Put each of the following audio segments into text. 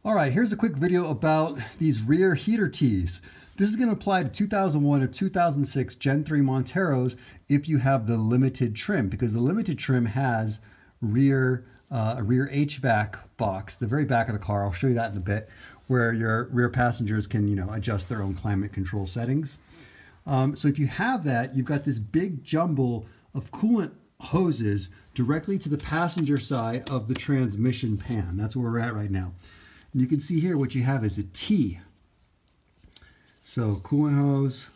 All right, here's a quick video about these rear heater tees. This is going to apply to 2001 to 2006 Gen 3 Monteros if you have the limited trim, because the limited trim has a rear HVAC box, the very back of the car. I'll show you that in a bit, where your rear passengers can, adjust their own climate control settings. So if you have that, you've got this big jumble of coolant hoses directly to the passenger side of the transmission pan. That's where we're at right now. And you can see here what you have is a T. So coolant hose,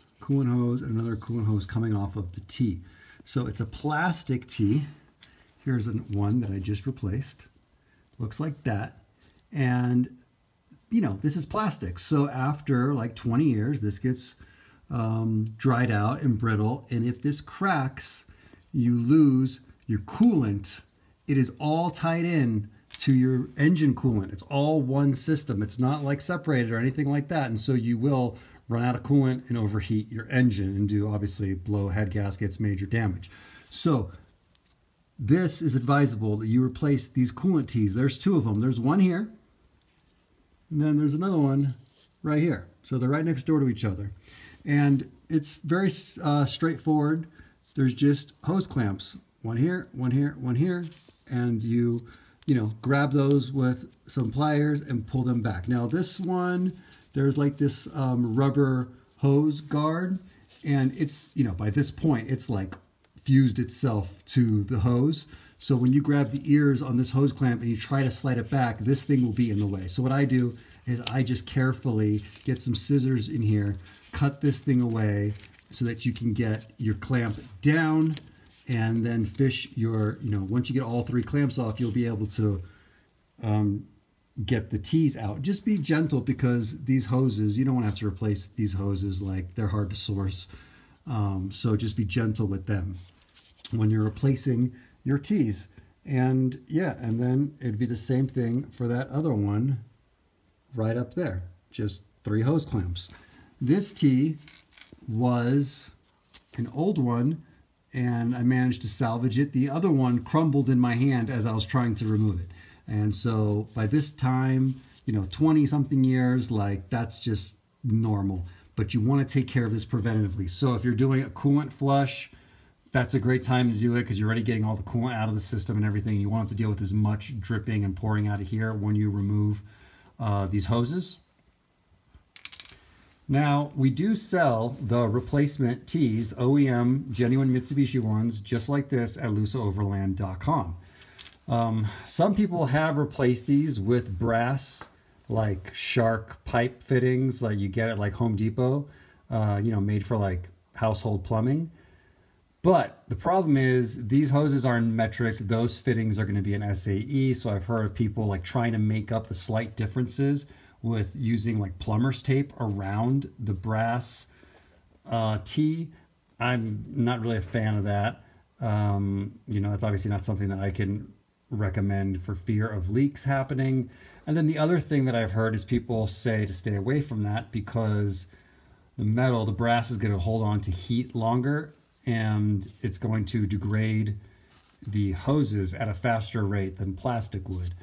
and another coolant hose coming off of the T. So it's a plastic T. Here's one that I just replaced. Looks like that. And, this is plastic. So after like 20 years, this gets dried out and brittle. And if this cracks, you lose your coolant. It is all tied in to your engine coolant. It's all one system. It's not like separated or anything like that. And so you will run out of coolant and overheat your engine and do, obviously, blow head gaskets, major damage. So this is advisable that you replace these coolant tees. There's two of them. There's one here, and then there's another one right here. So they're right next door to each other. And it's very straightforward. There's just hose clamps. One here, one here, one here. And you grab those with some pliers and pull them back. Now this one, there's like this rubber hose guard, and it's, by this point, it's like fused itself to the hose. So when you grab the ears on this hose clamp and you try to slide it back, this thing will be in the way. So what I do is I just carefully get some scissors in here, cut this thing away so that you can get your clamp down, and then fish your, once you get all three clamps off, you'll be able to get the tees out. Just be gentle, because these hoses, you don't want to have to replace these hoses, like they're hard to source. So just be gentle with them when you're replacing your tees. And yeah, and then it'd be the same thing for that other one right up there. Just 3 hose clamps. This tee was an old one, and I managed to salvage it. The other one crumbled in my hand as I was trying to remove it. And so by this time, 20 something years, like that's just normal. But you want to take care of this preventatively. So if you're doing a coolant flush, that's a great time to do it, because you're already getting all the coolant out of the system and everything. You want to deal with as much dripping and pouring out of here when you remove these hoses. Now, we do sell the replacement tees, OEM, genuine Mitsubishi ones, just like this at lusaoverland.com. Some people have replaced these with brass, like shark pipe fittings, like you get at like Home Depot, made for like household plumbing. But the problem is these hoses aren't metric. Those fittings are going to be an SAE. So I've heard of people like trying to make up the slight differences with using like plumber's tape around the brass tee. I'm not really a fan of that. It's obviously not something that I can recommend for fear of leaks happening. And then the other thing that I've heard is people say to stay away from that, because the brass is going to hold on to heat longer, and it's going to degrade the hoses at a faster rate than plastic would.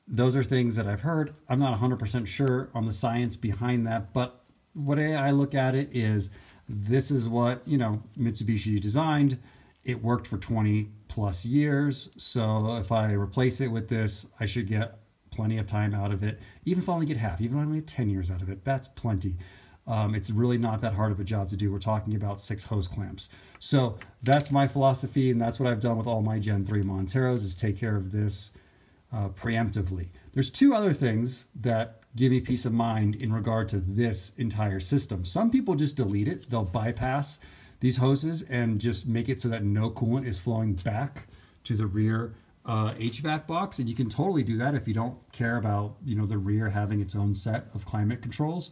Those are things that I've heard. I'm not 100% sure on the science behind that, but what I look at it is, this is what, Mitsubishi designed. It worked for 20 plus years. So if I replace it with this, I should get plenty of time out of it. Even if I only get half, even if I only get 10 years out of it, that's plenty. It's really not that hard of a job to do. We're talking about 6 hose clamps. So that's my philosophy, and that's what I've done with all my Gen 3 Monteros, is take care of this preemptively. There's 2 other things that give me peace of mind in regard to this entire system. Some people just delete it. They'll bypass these hoses and just make it so that no coolant is flowing back to the rear HVAC box. And you can totally do that if you don't care about, the rear having its own set of climate controls.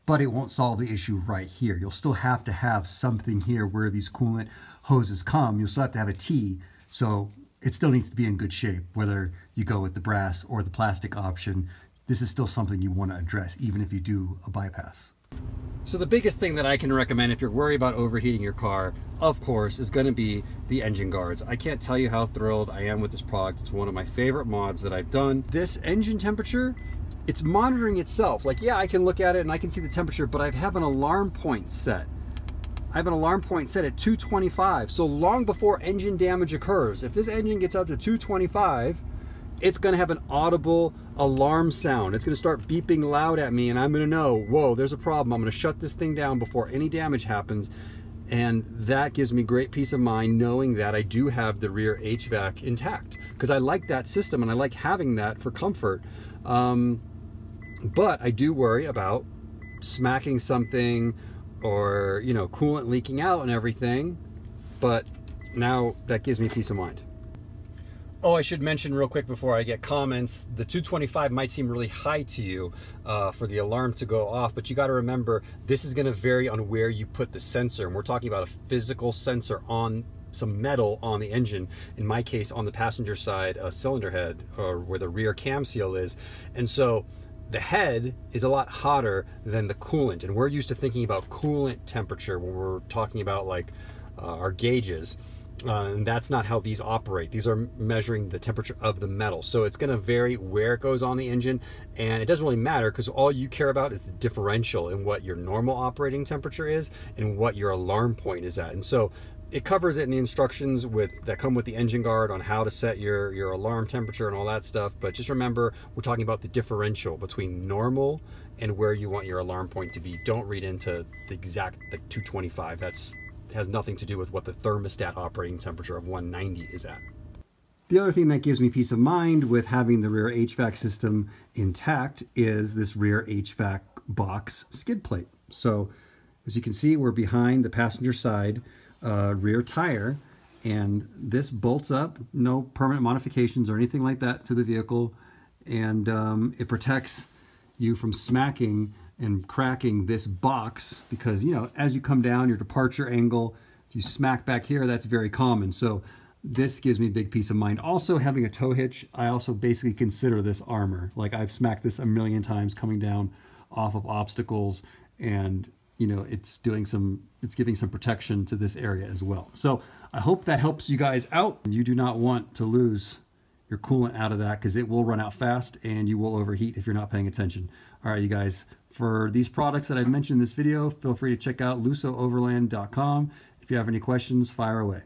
But it won't solve the issue right here. You'll still have to have something here where these coolant hoses come. You'll still have to have a T. So it still needs to be in good shape, whether you go with the brass or the plastic option. This is still something you want to address, even if you do a bypass. So the biggest thing that I can recommend if you're worried about overheating your car, of course, is going to be the engine guards. I can't tell you how thrilled I am with this product. It's one of my favorite mods that I've done. This engine temperature it's monitoring itself. Like, yeah, I can look at it and I can see the temperature, but I have an alarm point set. I have an alarm point set at 225. So long before engine damage occurs, if this engine gets up to 225, it's gonna have an audible alarm sound. It's gonna start beeping loud at me and I'm gonna know, whoa, there's a problem. I'm gonna shut this thing down before any damage happens. And that gives me great peace of mind knowing that I do have the rear HVAC intact, because I like that system and I like having that for comfort. But I do worry about smacking something or, you know, coolant leaking out and everything. But now that gives me peace of mind. Oh, I should mention real quick before I get comments, the 225 might seem really high to you for the alarm to go off, but you got to remember this is going to vary on where you put the sensor. And we're talking about a physical sensor on some metal on the engine. In my case, on the passenger side, a cylinder head, or where the rear cam seal is. And so the head is a lot hotter than the coolant. And we're used to thinking about coolant temperature when we're talking about like our gauges. And that's not how these operate. These are measuring the temperature of the metal. So it's gonna vary where it goes on the engine, and it doesn't really matter because all you care about is the differential in what your normal operating temperature is and what your alarm point is at. And so it covers it in the instructions that come with the engine guard on how to set your alarm temperature and all that stuff. But just remember, we're talking about the differential between normal and where you want your alarm point to be. Don't read into the exact 225. That's has nothing to do with what the thermostat operating temperature of 190 is at. The other thing that gives me peace of mind with having the rear HVAC system intact is this rear HVAC box skid plate. So as you can see, we're behind the passenger side rear tire, and this bolts up, no permanent modifications or anything like that to the vehicle, and it protects you from smacking and cracking this box, because, you know, as you come down your departure angle, if you smack back here, that's very common. So this gives me big peace of mind. Also, having a tow hitch, I also basically consider this armor. Like, I've smacked this a million times coming down off of obstacles, and you know, it's giving some protection to this area as well. So I hope that helps you guys out. You do not want to lose your coolant out of that, because it will run out fast and you will overheat if you're not paying attention. All right, you guys, for these products that I've mentioned in this video, feel free to check out lusooverland.com. If you have any questions, fire away.